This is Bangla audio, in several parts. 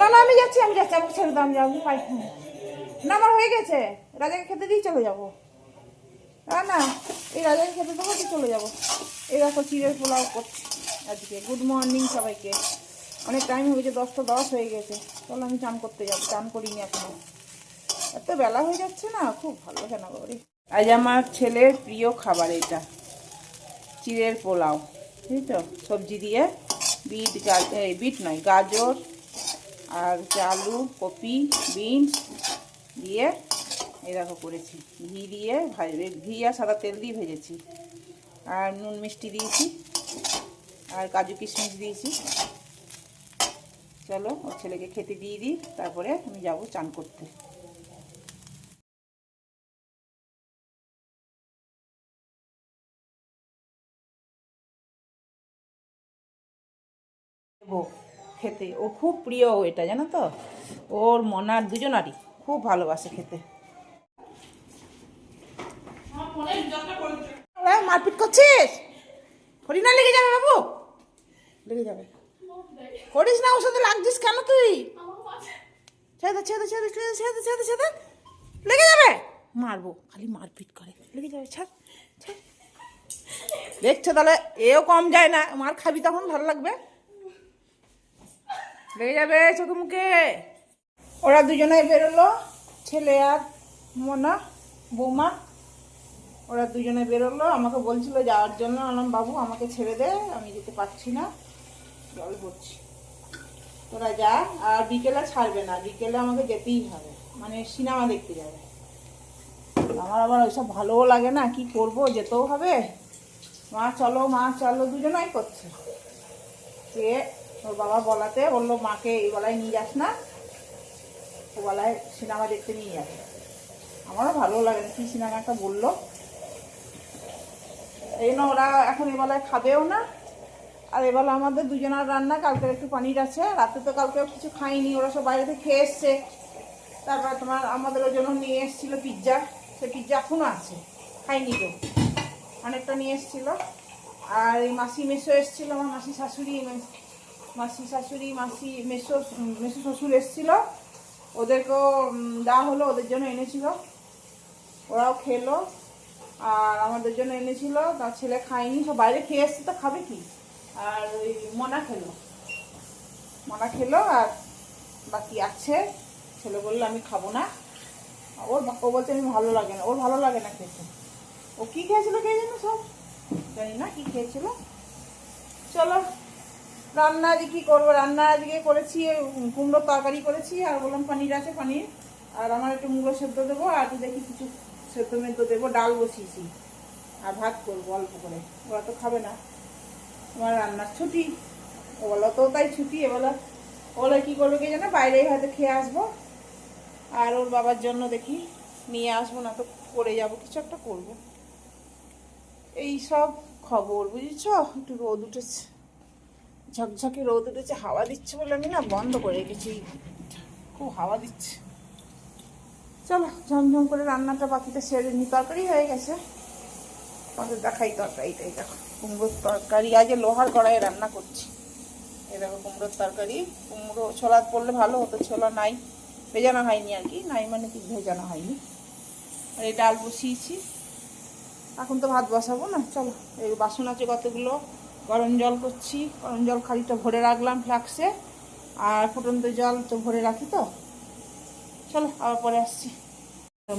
না না আমি যাচ্ছি আমাকে ছেড়ে দাও, আমি যাবো পাই না, আমার হয়ে গেছে, রাজাকে খেতে দিয়ে চলে যাবো। না না এই রাজাকে খেতে দেবো তো চলে যাবো। এই দেখো চিড়ের পোলাও করছি আজকে। গুড মর্নিং সবাইকে। অনেক টাইম হয়ে গেছে, 10টা 10 হয়ে গেছে। চলো আমি চান করতে যাবো, চান করিনি এখনো, এত বেলা হয়ে যাচ্ছে না, খুব ভালো কেন বাবারে। আজ আমার ছেলের প্রিয় খাবার এটা, চিড়ের পোলাও, বুঝলি তো, সবজি দিয়ে বিট বিট নয় গাজর আর আলু কপি বিনস দিয়ে এরকম করেছি, ঘি দিয়ে ঘি আর সাদা তেল দিয়ে ভেজেছি, আর নুন মিষ্টি দিয়েছি, আর কাজু কিশমিশ দিয়েছি। চলো ওর ছেলেকে খেতে দিয়ে দিই, তারপরে আমি যাবো চান করতে। খেতে ও খুব প্রিয় এটা, জানো তো, ওর মনার দুজনারই খুব ভালোবাসে খেতে। মারপিট করছিস, হরিণা লেগে যাবে বাবু, লেগে যাবে, করিস না, ওর সাথে লাগছিস কেন তুই, ছেড়ে ছেড়ে ছেড়ে ছেড়ে ছেড়ে ছেড়ে ছেড়ে, লেগে যাবে, মারবো, খালি মারপিট করে, লেগে যাবে, ছাড় ছাড়। দেখছো তাহলে এও কম যায় না, মার খাবি তখন ভালো লাগবে, লেগে যাবে চোখে মুখে। ওরা দুজনে বেরোলো, ছেলে আর মোনা বৌমা, ওরা দুজনে বেরোলো, আমাকে বলছিল যাওয়ার জন্য। আলাম বাবু আমাকে ছেড়ে দে, আমি যেতে পারছি না, জল পড়ছি, তোরা যা। আর বিকেলে ছাড়বে না, বিকেলে আমাকে যেতেই হবে, মানে সিনেমা দেখতে যাবে। আমার আবার ওইসব ভালোও লাগে না, কি করব, যেতেও হবে। মা চলো দুজনাই করছে। সে ওর বাবা বলাতে বললো মাকে এই বেলায় নিয়ে যাস না, ও বেলায় সিনেমা দেখতে নিয়ে যাবে। আমারও ভালো লাগে না, কি সিনেমা একটা বললো, এই জন্য ওরা এখন এবেলায় খাবেও না। আর এবেলা আমাদের দুজনের রান্না, কালকে একটু পানির আছে, রাতে তো কালকেও কিছু খাইনি, ওরা সব বাইরে থেকে খেয়ে এসছে। তারপর তোমার আমাদের জন্য নিয়ে এসেছিলো পিৎজা, সে পিৎজা এখনও আছে, খাইনি তো, অনেকটা নিয়ে এসেছিলো। আর এই মাসি মেসো এসেছিলো, আমার মাসি শাশুড়ি মাসি মেসো শ্বশুর এসেছিলো, ওদেরকেও দেওয়া হলো, ওদের জন্য এনেছিল, ওরাও খেলো। আর আমাদের জন্য এনেছিল, তার ছেলে খায়নি, সব বাইরে খেয়ে এসছে, তো খাবে কি। আর ওই মনা খেলো আর বাকি আছে, ছেলে বললো আমি খাবো না, ও বলছে আমি ভালো লাগে না, ওর ভালো লাগে না খেতে। ও কি খেয়েছিল কে জানো, সব জানি না কি খেয়েছিল। চলো রান্না আজকে কী করবো, রান্না আজকে করেছি কুমড়োর তরকারি করেছি, আর বললাম পনির আছে, পনির, আর আমার একটু মুলো সেদ্ধ দেবো, আর দেখি কিছু সেদ্ধ মেদ্ধ দেবো, ডাল বসিয়েছি, আর ভাত করবো অল্প করে, ওরা তো খাবে না। আমার রান্নার ছুটি, ওবেলা তো তাই ছুটি, এবেলা ওরা কী করবে কে জানো, বাইরেই হয়তো খেয়ে আসবো, আর ওর বাবার জন্য দেখি নিয়ে আসবো, না তো করে যাবো, কিছু একটা করবো। এই সব খবর বুঝেছ। একটু রোদ উঠেছে, ঝকঝকে রোদ উঠেছে, হাওয়া দিচ্ছে বলে আমি না বন্ধ করে রেখেছি, খুব হাওয়া দিচ্ছে। চলো ঝমঝম করে রান্নাটা বাকিটা সেরে নি, তরকারি হয়ে গেছে, আমাদের দেখাই তরকারিটাই দেখো, কুমড়োর তরকারি, আগে লোহার কড়াইয়ে রান্না করছি। এই দেখো কুমড়োর তরকারি, কুমড়ো ছোলা পড়লে ভালো হতো, ছোলা নাই, ভেজানো হয়নি আর কি, নাই মানে কি ভেজানো হয়নি। আর এই ডাল বসিয়েছি, এখন তো ভাত বসাবো না। চলো এই বাসন আছে কতগুলো, গরম জল করছি, গরম জল খালিটা ভরে রাখলাম ফ্লাক্সে, আর ফুটন্ত জল তো ভরে রাখি তো। চলো আবার পরে আসছি।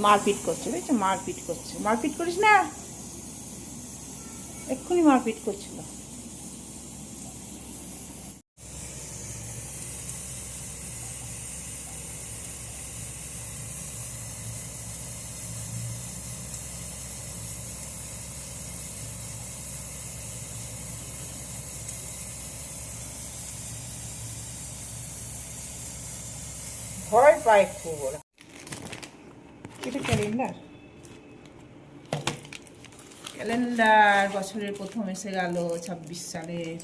মারপিট করছে, বুঝছো, মারপিট করিস না, এক্ষুনি মারপিট করছিল। ভয় পায় খুব ওরা। এটা ক্যালেন্ডার বছরের প্রথম এসে গেল, 26 সালের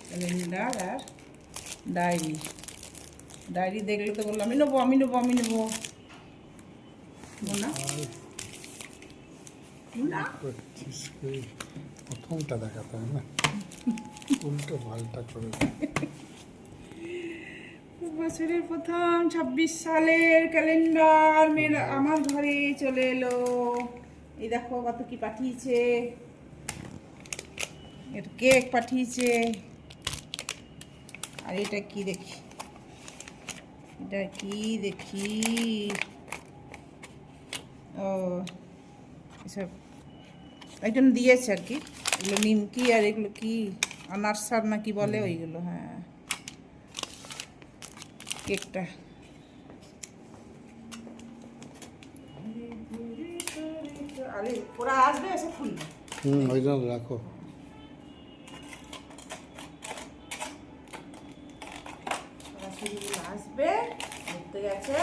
ক্যালেন্ডার আর ডায়েরি দেখলে তো বললো আমি নেবো না, প্রথমটা দেখাতে হয় না, উল্টো পাল্টা করে। বছরের প্রথম 26 সালের ক্যালেন্ডার আমার ঘরে চলে এলো। এই দেখো কত কি পাঠিয়েছে, এটা কেক পাঠিয়েছে। আর এটা কি দেখি, এটা কি দেখি, ও এসব আইটেম দিয়েছে আর কি। এগুলো নিমকি আর এগুলো কি আনারসার না কি বলে ওইগুলো। হ্যাঁ, কেকটা আরে ওরা আসবে এসে খুলবে। ওই জন্য রাখো। আসবে, ঘুরতে গেছে,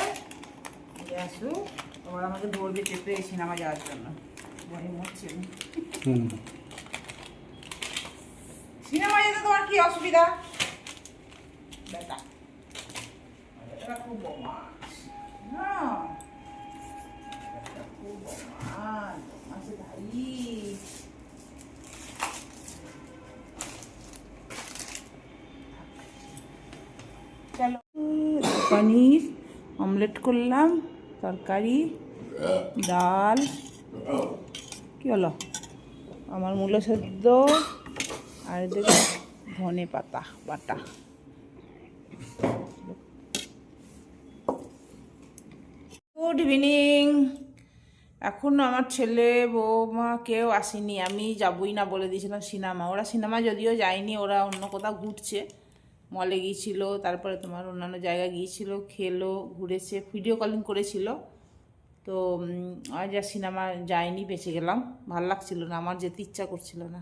আসুক, আবার আমাকে ধরবে চেপে সিনেমা যাওয়ার জন্য। ভয় হচ্ছে, সিনেমা যেতে তোমার কি অসুবিধা? বেটা এটা খুব বদমাস, না এটা খুব বদমাস, বদমাসের ধাড়ি। চলো, পনির অমলেট করলাম, তরকারি, ডাল, কি হলো আমার মূলো সেদ্ধ, আর এদিকে ধনে পাতা বাটা। Good evening. এখন আমার ছেলে বৌমা কেউ আসেনি, আমি যাবই না বলে দিয়েছিলাম সিনেমা। ওরা সিনেমা যদিও যায়নি, ওরা অন্য কোথাও ঘুরছে, মলে গিয়েছিল, তারপরে তোমার অন্যান্য জায়গায় গিয়েছিল, খেলো, ঘুরেছে, ভিডিও কলিং করেছিল। তো আজ আর সিনেমা যায়নি, বেঁচে গেলাম, ভাল লাগছিল না, আমার যেতে ইচ্ছা করছিল না।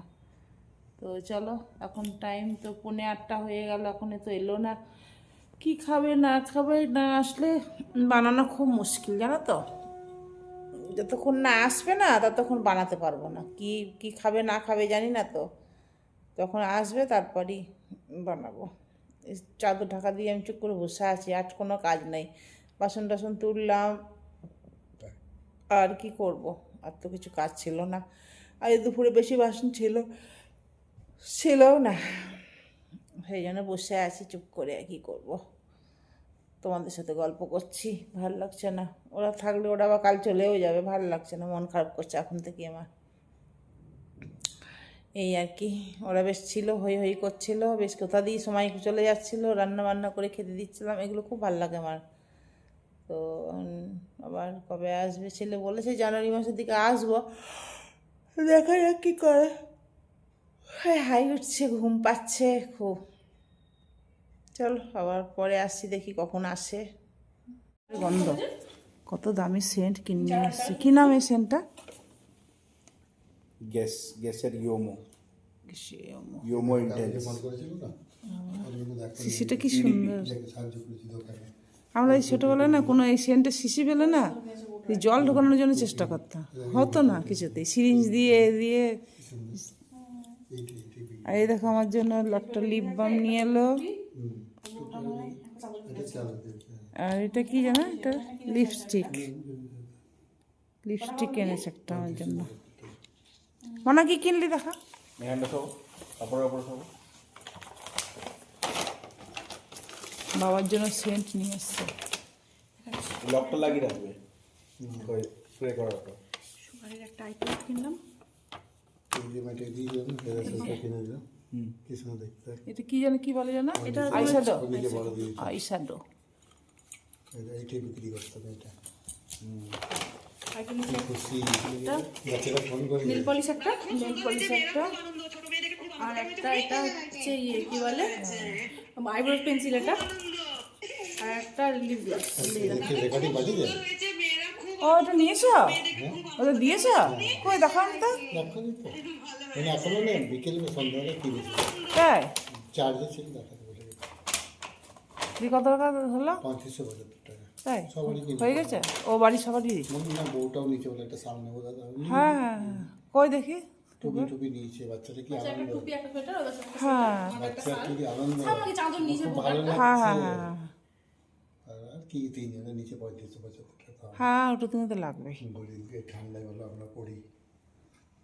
তো চলো, এখন টাইম তো 8:45 হয়ে গেল, এখন তো এলো না। কি খাবে না খাবে, না আসলে বানানো খুব মুশকিল জানো তো। যতক্ষণ না আসবে না ততক্ষণ বানাতে পারবো না। কি কি খাবে না খাবে জানি না, তো তখন আসবে তারপরই বানাবো। চাদর ঢাকা দিয়ে আমি চুপ করে বসে আছি, আজ কোনো কাজ নেই। বাসন টাসন তুললাম, আর কি করব, আর তো কিছু কাজ ছিল না। আর দুপুরে বেশি বাসন ছিল না, সেই জন্য বসে আছি চুপ করে। কি করব, তোমাদের সাথে গল্প করছি, ভালো লাগছে না। ওরা থাকলে ওরা আবার কাল চলেও যাবে, ভালো লাগছে না, মন খারাপ করছে এখন থেকে আমার। এই আর কি, ওরা বেশ ছিল, হই হই করছিল, বেশ কোথা দিয়ে সময় চলে যাচ্ছিলো, রান্না বান্না করে খেতে দিচ্ছিলাম, এগুলো খুব ভালো লাগে আমার। তো আবার কবে আসবে ছেলে, বলেছে জানুয়ারি মাসের দিকে আসবো, দেখা যাক কী করে। হাই উঠছে, ঘুম পাচ্ছে খুব। চল আবার পরে আসছি, দেখি কখন আসে। গন্ধ, কত দামি সেন্ট কিনে আসছে। কি নাম এই সেন্টটা? গ্যাসের ইয়োমো ইন্টেন্স। শিশিটা কি সুন্দর। আমরা এই ছোটোবেলায় না কোনো এই সেন্টের শিশি পেলে না এই জল ঢোকানোর জন্য চেষ্টা করতাম, হতো না কিছুতেই, সিরিঞ্জ দিয়ে দিয়ে। আর এই দেখো আমার জন্য একটা লিপ বাম নিয়ে এলো। আর এটা কি জানো, এটা লিপস্টিক এনেছে একটা আমার জন্য। মানে কি কিনলি দেখা, বাবার জন্য সেন্ট নিয়ে এসছে। লকটা লাগিয়ে রাখবে, স্প্রে করার পর। সুপারির একটা আইটেম কিনলাম। এটা কি জানো, কি বলে জানো, এটা আইশ্যাডো। এইটাই বিক্রি করতে হবে এটা। নেল পলিশ একটা, আর একটা এটা হচ্ছে ইয়ে কি বলে আইব্রো পেন্সিল, এটা আর একটা লিপ গ্লাস। ও এটা নিয়েছ, ওটা দিয়েছ, কই দেখান তো। এখনো নেই, বিকেল সন্ধ্যাবেলা কিনেছি। তাই চার্জে ছিল, দেখাতে বলে কত টাকা হলো? 35,000 টাকা। তাই সবারই হয়ে গেছে, ও বাড়ির সবারই। না, বউটাও নিচে বলে একটা সামনে বোধ হয়। হ্যাঁ হ্যাঁ, কই দেখি। টুপি নিয়েছে, বাচ্চাটা কি আনন্দ। হ্যাঁ বাচ্চা কি আনন্দ, ভালো হ্যাঁ লাগছে। হ্যাঁ আর কি 3 জনের নিচে 35,000 টাকা। হ্যাঁ, ওটা তুমি তো লাগবে। বলি ঠান্ডায় বলো আমরা পড়ি,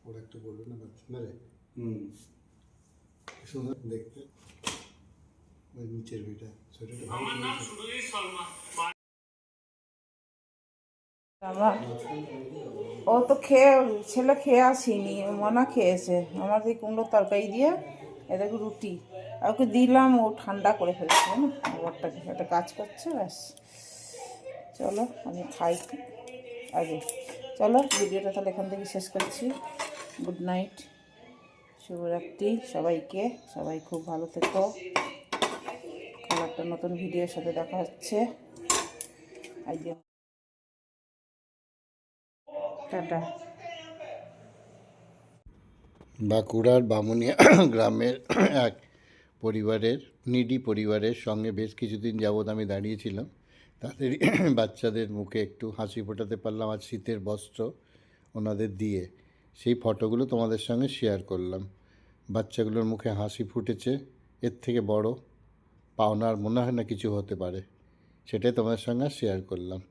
ওরা একটু বলবে না বাচ্চা না রে। সুন্দর দেখতে। ওই নিচের ভিটা ছোটটা আমার ও তো খেয়ে ছেলে খেয়ে আসিনি, ও মনা খেয়েছে আমার এই কুমড়োর তরকারি দিয়ে এটাকে রুটি আর ওকে দিলাম, ও ঠান্ডা করে ফেলছে না খাবারটাকে, একটা কাজ করছে ব্যাস। চলো আমি খাই আগে, চলো ভিডিওটা তাহলে এখান থেকে শেষ করছি। গুড নাইট, শুভরাত্রি সবাইকে, সবাই খুব ভালো থেকো। আর একটা নতুন ভিডিওর সাথে দেখা হচ্ছে। আজকে টাটা। বাঁকুড়ার বামুনিয়া গ্রামের এক পরিবারের নিডি পরিবারের সঙ্গে বেশ কিছুদিন যাবৎ আমি দাঁড়িয়েছিলাম। তাদের বাচ্চাদের মুখে একটু হাসি ফোটাতে পারলাম আর শীতের বস্ত্র ওনাদের দিয়ে। সেই ফটোগুলো তোমাদের সঙ্গে শেয়ার করলাম। বাচ্চাগুলোর মুখে হাসি ফুটেছে, এর থেকে বড় পাওনার মনে হয় না কিছু হতে পারে। সেটাই তোমাদের সঙ্গে শেয়ার করলাম।